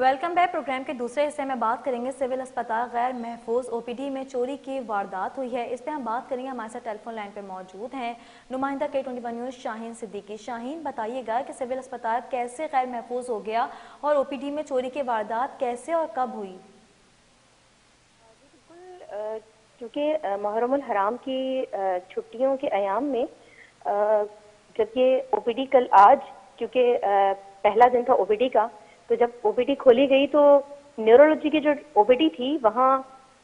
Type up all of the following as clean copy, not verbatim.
Welcome back. Programme के दूसरे हिस्से में बात करेंगे सिविल अस्पताल गैर महफूज ओपीडी में चोरी की वारदात हुई है। इस पे हम बात करेंगे। हमारे साथ टेलीफोन लाइन पे मौजूद हैं नुमाइंदा K21 न्यूज़ शाहीन सिद्दीकी। शाहीन, बताइएगा कि सिविल अस्पताल कैसे गैर महफूज हो गया और ओपीडी में चोरी की वारदात कैसे और कब हुई? बिल्कुल, क्योंकि मुहर्रमुल हराम की छुट्टियों के अयाम में जब ये ओपीडी कल आज, क्योंकि पहला दिन था ओपीडी का, तो जब ओपीडी खोली गई तो न्यूरोलॉजी की जो ओपीडी थी वहाँ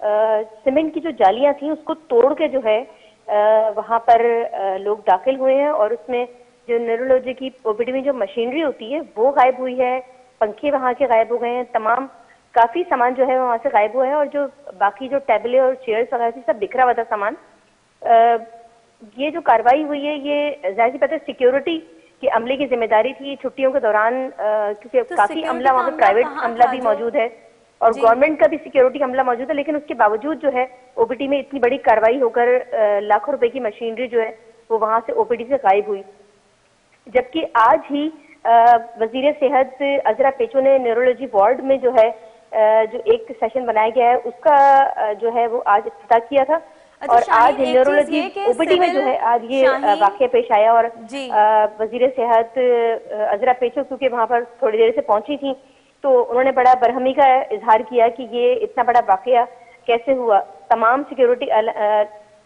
सीमेंट की जो जालियां थी उसको तोड़ के जो है वहाँ पर लोग दाखिल हुए हैं और उसमें जो न्यूरोलॉजी की ओपीडी में जो मशीनरी होती है वो गायब हुई है, पंखे वहाँ के गायब हो गए हैं, तमाम काफी सामान जो है वहाँ से गायब हुआ है और जो बाकी जो टेबलें और चेयर्स वगैरह थी सब बिखरा हुआ था सामान। ये जो कार्रवाई हुई है ये जाहिर सी बात है सिक्योरिटी के अमले की जिम्मेदारी थी छुट्टियों के दौरान, क्योंकि तो काफी अमला वहाँ पे प्राइवेट अमला भी मौजूद है और गवर्नमेंट का भी सिक्योरिटी अमला मौजूद है, लेकिन उसके बावजूद जो है ओपीडी में इतनी बड़ी कार्रवाई होकर लाखों रुपए की मशीनरी जो है वो वहां से ओपीडी से गायब हुई। जबकि आज ही वजीर सेहत अजरा पेचो ने न्यूरोलॉजी वार्ड में जो है जो एक सेशन बनाया गया है उसका जो है वो आज इफ्तिताह किया था। अच्छा, और आज न्यूरोलॉजी ओपीडी में जो है आज ये वाकया पेश आया और वजीर सेहत अजरा पेचो क्योंकि वहां पर थोड़ी देर से पहुंची थी तो उन्होंने बड़ा बरहमी का इजहार किया कि ये इतना बड़ा वाकया कैसे हुआ। तमाम सिक्योरिटी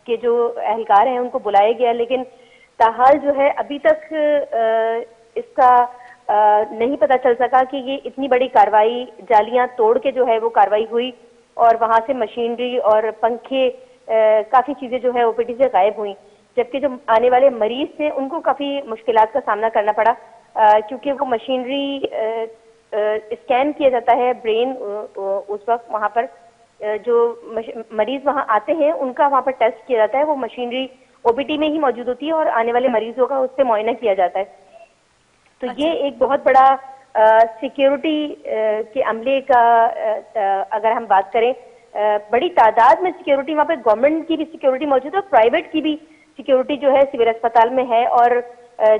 के जो एहलकार हैं उनको बुलाया गया, लेकिन ताहाल जो है अभी तक इसका नहीं पता चल सका कि ये इतनी बड़ी कार्रवाई जालियां तोड़ के जो है वो कार्रवाई हुई और वहां से मशीनरी और पंखे काफी चीजें जो है ओपीडी से गायब हुई। जबकि जो आने वाले मरीज थे उनको काफी मुश्किलात का सामना करना पड़ा, क्योंकि वो मशीनरी स्कैन किया जाता है ब्रेन उस वक्त वहां पर जो मरीज वहां आते हैं उनका वहां पर टेस्ट किया जाता है, वो मशीनरी ओपीडी में ही मौजूद होती है और आने वाले मरीजों का उससे मुआयना किया जाता है। तो ये एक बहुत बड़ा सिक्योरिटी के अमले का अगर हम बात करें, बड़ी तादाद में सिक्योरिटी वहाँ पे गवर्नमेंट की भी सिक्योरिटी मौजूद है और प्राइवेट की भी सिक्योरिटी जो है सिविल अस्पताल में है। और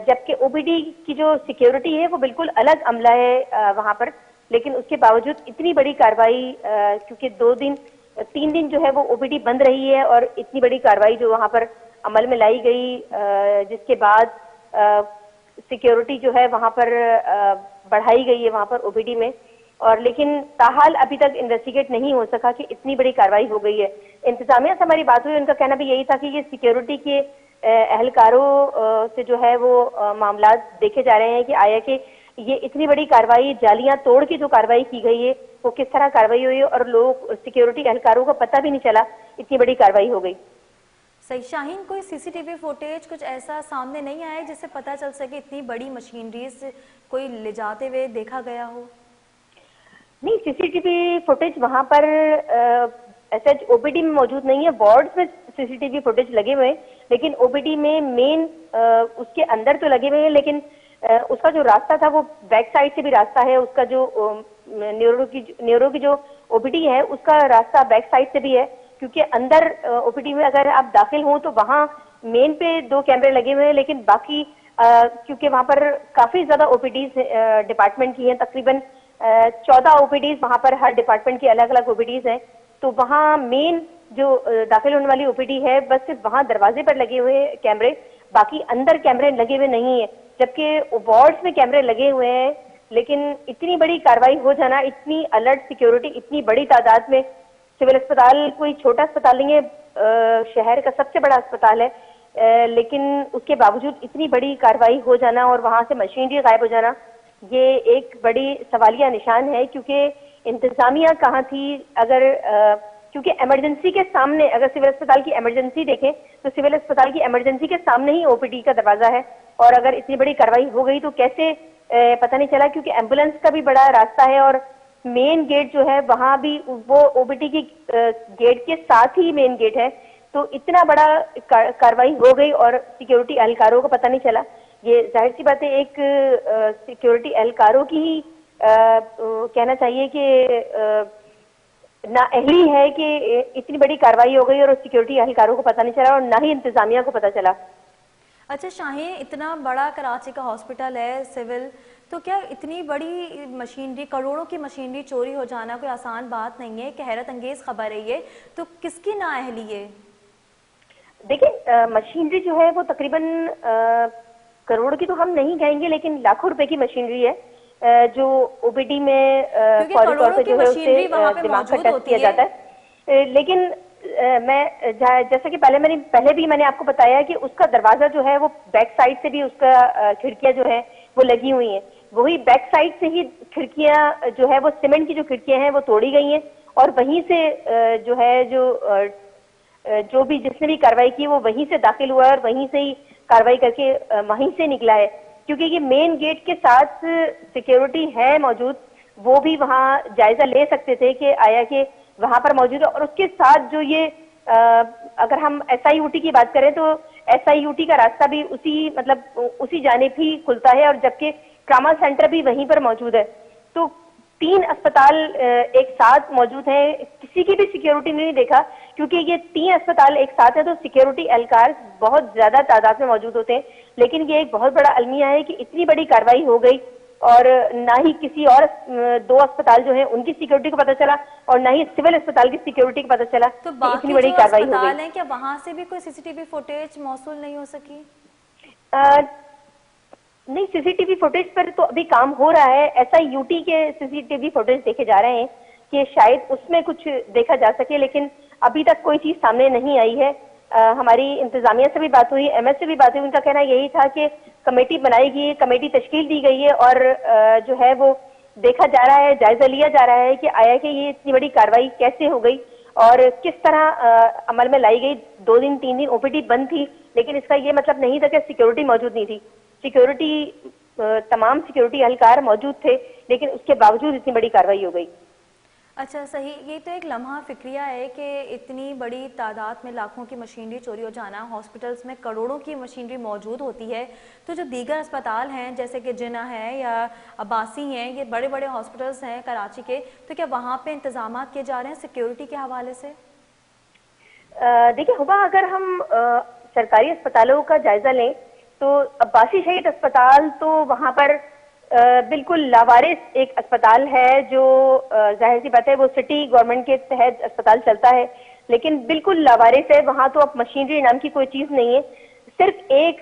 जबकि ओपीडी की जो सिक्योरिटी है वो बिल्कुल अलग अमला है वहाँ पर, लेकिन उसके बावजूद इतनी बड़ी कार्रवाई, क्योंकि 3 दिन जो है वो ओपीडी बंद रही है और इतनी बड़ी कार्रवाई जो वहाँ पर अमल में लाई गई, जिसके बाद सिक्योरिटी जो है वहाँ पर बढ़ाई गई है वहाँ पर ओपीडी में, और लेकिन ताहाल अभी तक इन्वेस्टिगेट नहीं हो सका कि इतनी बड़ी कार्रवाई हो गई है। इंतजामिया से हमारी बात हुई, उनका कहना भी यही था कि ये सिक्योरिटी के एहलकारों से जो है वो मामला देखे जा रहे हैं कि आया कि ये इतनी बड़ी कार्रवाई जालियां तोड़ के जो कार्रवाई की गई है वो किस तरह कार्रवाई हुई है और लोग सिक्योरिटी एहलकारों को पता भी नहीं चला इतनी बड़ी कार्रवाई हो गई। सही शाहीन, कोई सीसीटीवी फुटेज कुछ ऐसा सामने नहीं आया जिससे पता चल सके इतनी बड़ी मशीनरीज कोई ले जाते हुए देखा गया हो? नहीं, सीसीटीवी फुटेज वहां पर ऐसा ओपीडी में मौजूद नहीं है। वार्ड्स में सीसीटीवी फुटेज लगे हुए हैं, लेकिन ओपीडी में मेन उसके अंदर तो लगे हुए हैं, लेकिन उसका जो रास्ता था वो बैक साइड से भी रास्ता है। उसका जो न्यूरो की जो ओपीडी है उसका रास्ता बैक साइड से भी है, क्योंकि अंदर ओपीडी में अगर आप दाखिल हो तो वहाँ मेन पे 2 कैमरे लगे हुए हैं, लेकिन बाकी क्योंकि वहाँ पर काफी ज्यादा ओपीडीज डिपार्टमेंट की हैं, तकरीबन 14 ओपीडीज वहाँ पर हर डिपार्टमेंट की अलग अलग ओपीडीज हैं, तो वहाँ मेन जो दाखिल होने वाली ओपीडी है बस सिर्फ वहाँ दरवाजे पर लगे हुए कैमरे, बाकी अंदर कैमरे लगे हुए नहीं है। जबकि वार्ड्स में कैमरे लगे हुए हैं, लेकिन इतनी बड़ी कार्रवाई हो जाना, इतनी अलर्ट सिक्योरिटी, इतनी बड़ी तादाद में, सिविल अस्पताल कोई छोटा अस्पताल नहीं है, शहर का सबसे बड़ा अस्पताल है, लेकिन उसके बावजूद इतनी बड़ी कार्रवाई हो जाना और वहां से मशीनरी गायब हो जाना, ये एक बड़ी सवालिया निशान है। क्योंकि इंतजामिया कहाँ थी, अगर क्योंकि इमरजेंसी के सामने, अगर सिविल अस्पताल की इमरजेंसी देखें तो सिविल अस्पताल की इमरजेंसी के सामने ही ओपीडी का दरवाजा है, और अगर इतनी बड़ी कार्रवाई हो गई तो कैसे पता नहीं चला, क्योंकि एम्बुलेंस का भी बड़ा रास्ता है और मेन गेट जो है वहां भी वो ओपीडी की गेट के साथ ही मेन गेट है, तो इतना बड़ा कार्रवाई हो गई और सिक्योरिटी एहलकारों को पता नहीं चला। ये जाहिर सी बात है एक सिक्योरिटी एहलकारों की ही कहना चाहिए कि नाअहली है कि इतनी बड़ी कार्रवाई हो गई और सिक्योरिटी एहलकारों को पता नहीं चला और ना ही इंतजामिया को पता चला। अच्छा शाहीन, इतना बड़ा कराची का हॉस्पिटल है सिविल, तो क्या इतनी बड़ी मशीनरी, करोड़ों की मशीनरी चोरी हो जाना कोई आसान बात नहीं है, हैरत अंगेज खबर है ये, तो किसकी नाअहली है? देखिए मशीनरी जो है वो तकरीबन करोड़ की तो हम नहीं कहेंगे, लेकिन लाखों रुपए की मशीनरी है जो ओपीडी में फौरी तौर पे जो है उससे दिमाग का टेस्ट किया जाता है। लेकिन मैं जैसा कि पहले भी मैंने आपको बताया कि उसका दरवाजा जो है वो बैक साइड से भी उसका खिड़कियां जो है वो लगी हुई हैं। वही बैक साइड से ही खिड़कियां जो है वो सीमेंट की जो खिड़कियां हैं वो तोड़ी गई हैं और वहीं से जो है जो भी जिसने भी कार्रवाई की वो वहीं से दाखिल हुआ है और वहीं से ही कार्रवाई करके वहीं से निकला है। क्योंकि ये मेन गेट के साथ सिक्योरिटी है मौजूद, वो भी वहां जायजा ले सकते थे कि आया कि वहां पर मौजूद है। और उसके साथ जो ये अगर हम SIUT की बात करें तो SIUT का रास्ता भी उसी जानिब ही खुलता है और जबकि ट्रामा सेंटर भी वहीं पर मौजूद है। तो 3 अस्पताल एक साथ मौजूद हैं, किसी की भी सिक्योरिटी नहीं देखा क्योंकि ये 3 अस्पताल एक साथ है तो सिक्योरिटी एहलकार बहुत ज्यादा तादाद में मौजूद होते हैं। लेकिन ये एक बहुत बड़ा अलमिया है कि इतनी बड़ी कार्रवाई हो गई और ना ही किसी और 2 अस्पताल जो है उनकी सिक्योरिटी को पता चला और ना ही सिविल अस्पताल की सिक्योरिटी को पता चला। तो बाकी इतनी बड़ी कार्रवाई हो गई है, क्या वहां से भी कोई CCTV फुटेज मौसूल नहीं हो सकी? नहीं, CCTV फुटेज पर तो अभी काम हो रहा है। SIUT के CCTV फुटेज देखे जा रहे हैं कि शायद उसमें कुछ देखा जा सके, लेकिन अभी तक कोई चीज सामने नहीं आई है। हमारी इंतजामिया से भी बात हुई, MS से भी बात हुई, उनका कहना यही था कि कमेटी बनाई गई है, कमेटी तश्कील दी गई है और जो है वो देखा जा रहा है, जायजा लिया जा रहा है कि आया कि ये इतनी बड़ी कार्रवाई कैसे हो गई और किस तरह अमल में लाई गई। 2 दिन 3 दिन OPD बंद थी, लेकिन इसका ये मतलब नहीं था कि सिक्योरिटी मौजूद नहीं थी। सिक्योरिटी तमाम सिक्योरिटी एहलकार मौजूद थे, लेकिन उसके बावजूद इतनी बड़ी कार्रवाई हो गई। अच्छा सही, ये तो एक लम्हा फिक्रिया है कि इतनी बड़ी तादाद में लाखों की मशीनरी चोरी हो जाना, हॉस्पिटल्स में करोड़ों की मशीनरी मौजूद होती है, तो जो दीगर अस्पताल हैं जैसे कि जिना है या अब्बासी हैं, ये बड़े बड़े हॉस्पिटल्स हैं कराची के, तो क्या वहाँ पे इंतजाम किए जा रहे हैं सिक्योरिटी के हवाले से? देखिए हुआ, अगर हम सरकारी अस्पतालों का जायजा लें तो अब्बासी शहीद अस्पताल तो वहाँ पर बिल्कुल लावारिस एक अस्पताल है जो जाहिर सी बात है वो सिटी गवर्नमेंट के तहत अस्पताल चलता है, लेकिन बिल्कुल लावारिस है। वहाँ तो अब मशीनरी नाम की कोई चीज नहीं है, सिर्फ एक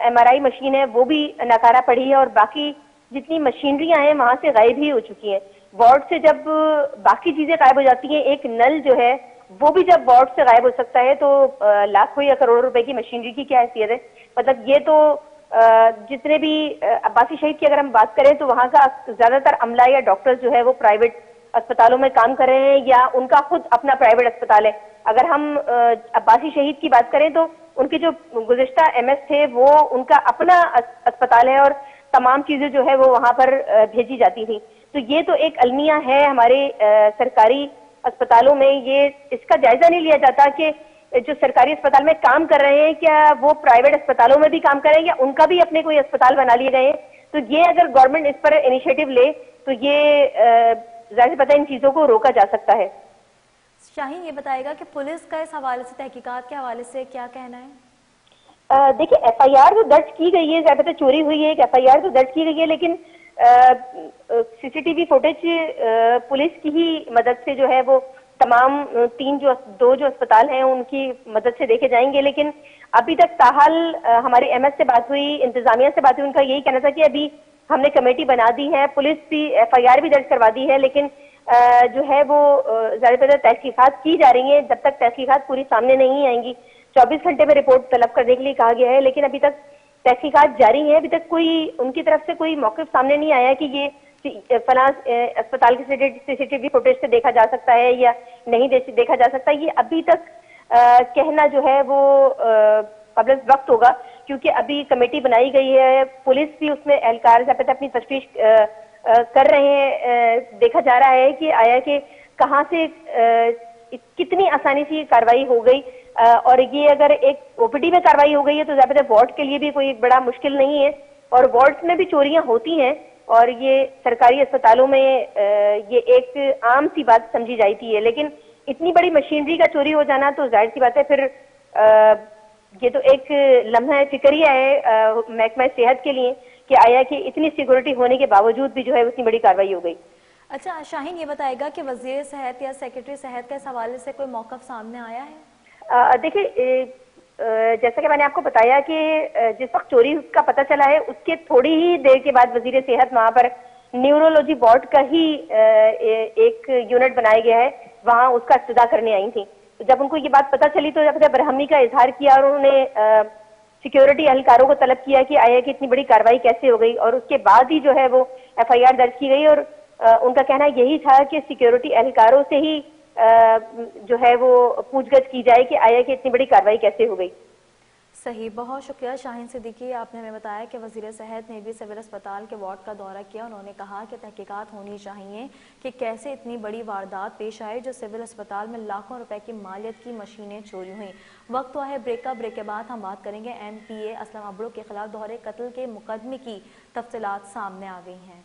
MRI मशीन है, वो भी नकारा पड़ी है और बाकी जितनी मशीनरियां हैं वहां से गायब ही हो चुकी हैं। वार्ड से जब बाकी चीजें गायब हो जाती हैं, एक नल जो है वो भी जब वार्ड से गायब हो सकता है तो लाखों या करोड़ों रुपए की मशीनरी की क्या हैसियत है। मतलब ये तो जितने भी अब्बासी शहीद की अगर हम बात करें तो वहाँ का ज्यादातर अमला या डॉक्टर्स जो है वो प्राइवेट अस्पतालों में काम कर रहे हैं या उनका खुद अपना प्राइवेट अस्पताल है। अगर हम अब्बासी शहीद की बात करें तो उनके जो गुज़िश्ता MS थे वो उनका अपना अस्पताल है और तमाम चीजें जो है वो वहाँ पर भेजी जाती थी। तो ये तो एक अलमिया है हमारे सरकारी अस्पतालों में। ये इसका जायजा नहीं लिया जाता कि जो सरकारी अस्पताल में काम कर रहे हैं क्या वो प्राइवेट अस्पतालों में भी काम करें या उनका भी अपने कोई अस्पताल बना लिए गए हैं। तो ये अगर गवर्नमेंट इस पर इनिशिएटिव ले तो ये जाहिर पता इन चीजों को रोका जा सकता है। शाहीन ये बताएगा कि पुलिस का इस हवाले से, तहकीकात के हवाले से क्या कहना है? देखिए FIR जो दर्ज की गई है, जाहिर पता चोरी हुई है, एक FIR तो दर्ज की गई है, लेकिन CCTV फुटेज पुलिस की ही मदद से जो है वो तमाम 2 जो अस्पताल हैं उनकी मदद से देखे जाएंगे। लेकिन अभी तक ताहाल हमारी MS से बात हुई, इंतजामिया से बात हुई, उनका यही कहना था कि अभी हमने कमेटी बना दी है, पुलिस भी FIR भी दर्ज करवा दी है, लेकिन जो है वो ज्यादातर तहकीकात की जा रही है। जब तक तहकीकात पूरी सामने नहीं आएंगी, 24 घंटे में रिपोर्ट तलब करने के लिए कहा गया है, लेकिन अभी तक तहकीकात जारी है। अभी तक कोई उनकी तरफ से कोई मौक़िफ़ सामने नहीं आया कि ये फलां अस्पताल के CCTV फुटेज से देखा जा सकता है या नहीं देखा जा सकता। ये अभी तक कहना जो है वो कबल वक्त होगा, क्योंकि अभी कमेटी बनाई गई है, पुलिस भी उसमें एहलकार अपनी तफ्तीश कर रहे हैं। देखा जा रहा है कि आया कि कहाँ से कितनी आसानी से कार्रवाई हो गई और ये अगर एक OPD में कार्रवाई हो गई है तो ज्यादातर वार्ड के लिए भी कोई बड़ा मुश्किल नहीं है और वार्ड्स में भी चोरियां होती हैं और ये सरकारी अस्पतालों में ये एक आम सी बात समझी जाती है। लेकिन इतनी बड़ी मशीनरी का चोरी हो जाना तो जाहिर सी बात है फिर ये तो एक लम्हा फिक्रिया है महकमा सेहत के लिए कि आया कि इतनी सिक्योरिटी होने के बावजूद भी जो है उतनी बड़ी कार्रवाई हो गई। अच्छा शाहीन, ये बताएगा कि वजीर सेहत या सेक्रेटरी सेहत के इस हवाले से कोई मौक़िफ़ सामने आया है? देखिए, जैसा कि मैंने आपको बताया कि जिस वक्त चोरी का पता चला है उसके थोड़ी ही देर के बाद वजीर सेहत वहाँ पर न्यूरोलॉजी बोर्ड का ही एक यूनिट बनाया गया है, वहाँ उसका इफ्तिदा करने आई थी। तो जब उनको ये बात पता चली तो जब बरहमी का इजहार किया और उन्होंने सिक्योरिटी एहलकारों को तलब किया कि आया कि इतनी बड़ी कार्रवाई कैसे हो गई, और उसके बाद ही जो है वो FIR दर्ज की गई। और उनका कहना यही था कि सिक्योरिटी एहलकारों से ही जो है वो पूछगछ की जाए कि आया कि इतनी बड़ी कार्रवाई कैसे हो गई। सही, बहुत शुक्रिया शाहीन सिद्दीकी, आपने हमें बताया कि वज़ीर सेहत ने भी सिविल अस्पताल के वार्ड का दौरा किया। उन्होंने कहा कि तहकीकात होनी चाहिए कि कैसे इतनी बड़ी वारदात पेश आई जो सिविल अस्पताल में लाखों रुपए की मालियत की मशीनें चोरी हुई। वक्त हुआ है ब्रेक का। ब्रेक के बाद हम बात करेंगे MPA असलम अबड़ो के खिलाफ दोहरे कत्ल के मुकदमे की तफसीलात सामने आ गई हैं।